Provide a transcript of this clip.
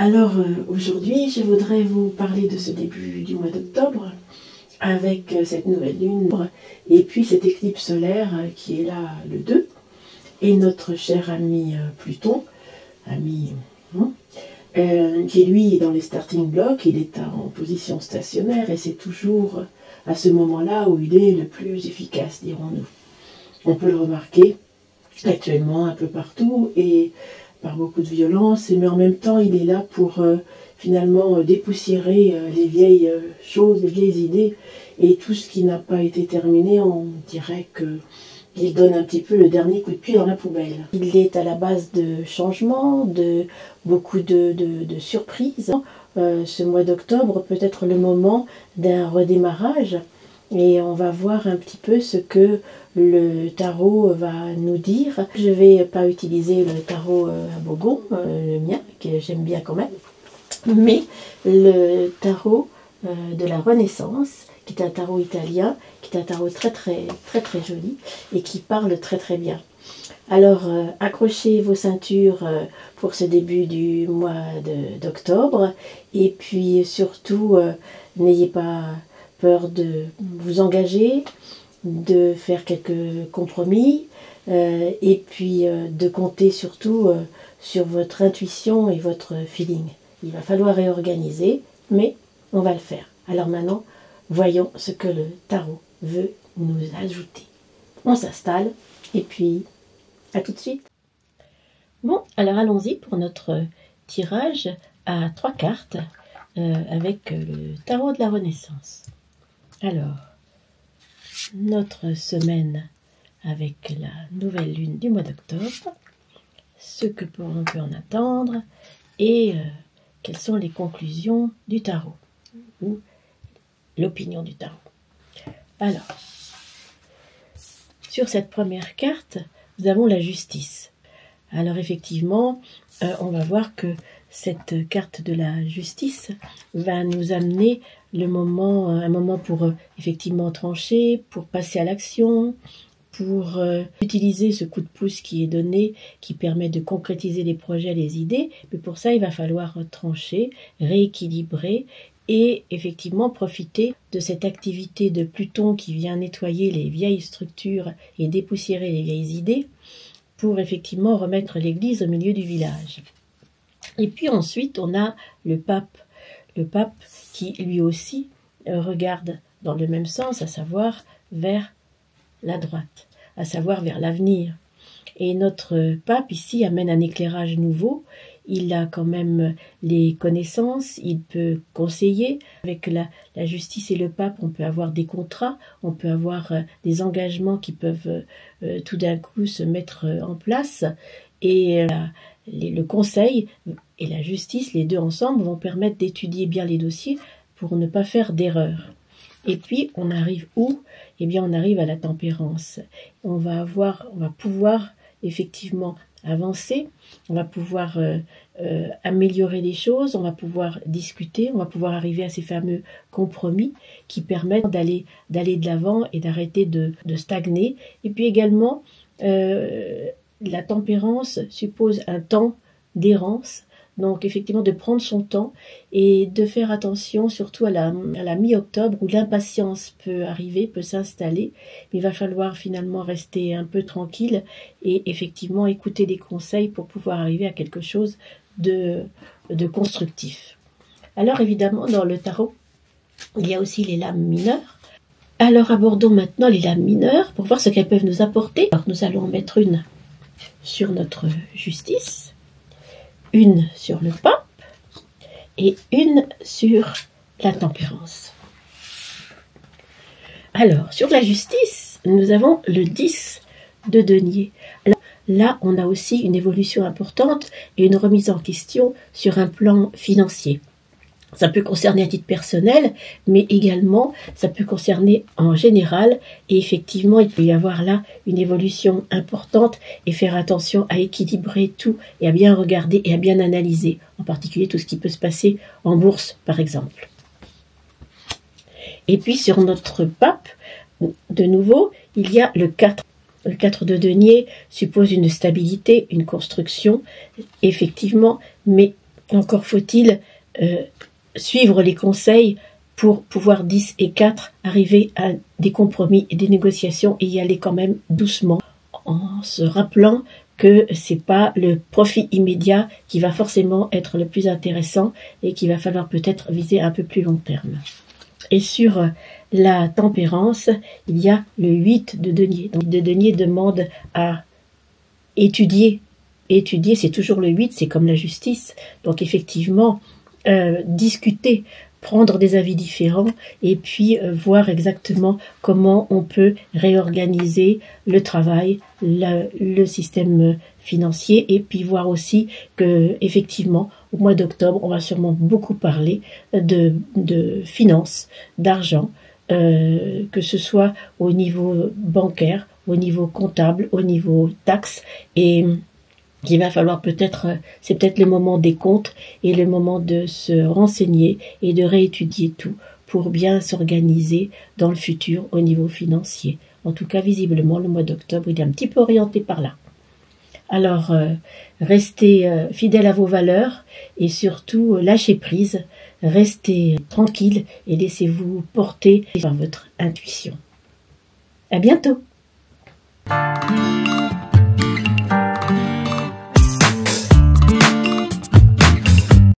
Alors aujourd'hui, je voudrais vous parler de ce début du mois d'octobre avec cette nouvelle lune et puis cette éclipse solaire qui est là le 2 et notre cher ami Pluton, qui lui est dans les starting blocks, il est en position stationnaire et c'est toujours à ce moment-là où il est le plus efficace, dirons-nous. On peut le remarquer actuellement un peu partout et par beaucoup de violence, mais en même temps il est là pour finalement dépoussiérer les vieilles choses, les vieilles idées et tout ce qui n'a pas été terminé, on dirait qu'il donne un petit peu le dernier coup de pied dans la poubelle. Il est à la base de changements, de beaucoup de surprises. Ce mois d'octobre peut être le moment d'un redémarrage et on va voir un petit peu ce que le tarot va nous dire. Je ne vais pas utiliser le tarot à Bogon, le mien, que j'aime bien quand même, mais le tarot de la Renaissance, qui est un tarot italien, qui est un tarot très joli et qui parle très bien. Alors accrochez vos ceintures pour ce début du mois d'octobre et puis surtout n'ayez pas peur de vous engager, de faire quelques compromis et puis de compter surtout sur votre intuition et votre feeling. Il va falloir réorganiser, mais on va le faire. Alors maintenant, voyons ce que le tarot veut nous ajouter. On s'installe et puis à tout de suite. Bon, alors allons-y pour notre tirage à 3 cartes avec le tarot de la Renaissance. Alors, notre semaine avec la nouvelle lune du mois d'octobre, ce que l'on peut en attendre et quelles sont les conclusions du tarot ou l'opinion du tarot. Alors, sur cette première carte, nous avons la justice. Alors effectivement, on va voir que cette carte de la justice va nous amener un moment pour effectivement trancher, pour passer à l'action, pour utiliser ce coup de pouce qui est donné, qui permet de concrétiser les projets, les idées. Mais pour ça, il va falloir trancher, rééquilibrer et effectivement profiter de cette activité de Pluton qui vient nettoyer les vieilles structures et dépoussiérer les vieilles idées pour effectivement remettre l'église au milieu du village. Et puis ensuite, on a le pape qui lui aussi regarde dans le même sens, à savoir vers la droite, à savoir vers l'avenir. Et notre pape ici amène un éclairage nouveau. Il a quand même les connaissances, il peut conseiller. Avec la justice et le pape, on peut avoir des contrats, on peut avoir des engagements qui peuvent tout d'un coup se mettre en place. Et le conseil et la justice, les deux ensemble, vont permettre d'étudier bien les dossiers pour ne pas faire d'erreurs. Et puis, on arrive où? Eh bien, on arrive à la tempérance. On va pouvoir effectivement avancer, on va pouvoir améliorer les choses, on va pouvoir discuter, on va pouvoir arriver à ces fameux compromis qui permettent d'aller de l'avant et d'arrêter de stagner. Et puis également, la tempérance suppose un temps d'errance, donc effectivement de prendre son temps et de faire attention surtout à la mi-octobre où l'impatience peut arriver, peut s'installer, mais il va falloir finalement rester un peu tranquille et effectivement écouter des conseils pour pouvoir arriver à quelque chose de constructif. Alors évidemment dans le tarot, il y a aussi les lames mineures. Alors abordons maintenant les lames mineures pour voir ce qu'elles peuvent nous apporter. Alors nous allons en mettre une sur notre justice, une sur le pape et une sur la tempérance. Alors, sur la justice, nous avons le 10 de denier. Alors, là, on a aussi une évolution importante et une remise en question sur un plan financier. Ça peut concerner à titre personnel, mais également ça peut concerner en général. Et effectivement, il peut y avoir là une évolution importante et faire attention à équilibrer tout et à bien regarder et à bien analyser, en particulier tout ce qui peut se passer en bourse, par exemple. Et puis sur notre pape, de nouveau, il y a le 4. Le 4 de denier suppose une stabilité, une construction, effectivement, mais Encore faut-il suivre les conseils pour pouvoir 10 et 4 arriver à des compromis et des négociations et y aller quand même doucement en se rappelant que c'est pas le profit immédiat qui va forcément être le plus intéressant et qu'il va falloir peut-être viser un peu plus long terme. Et sur la tempérance, il y a le 8 de denier. Donc de denier demande à étudier. Étudier, c'est toujours le 8, c'est comme la justice. Donc effectivement, discuter, prendre des avis différents et puis voir exactement comment on peut réorganiser le travail, le système financier et puis voir aussi que effectivement au mois d'octobre on va sûrement beaucoup parler de finances, d'argent, que ce soit au niveau bancaire, au niveau comptable, au niveau taxes et qu'il va falloir peut-être, c'est peut-être le moment des comptes et le moment de se renseigner et de réétudier tout pour bien s'organiser dans le futur au niveau financier. En tout cas, visiblement, le mois d'octobre, il est un petit peu orienté par là. Alors, restez fidèles à vos valeurs et surtout, lâchez prise, restez tranquille et laissez-vous porter par votre intuition. À bientôt!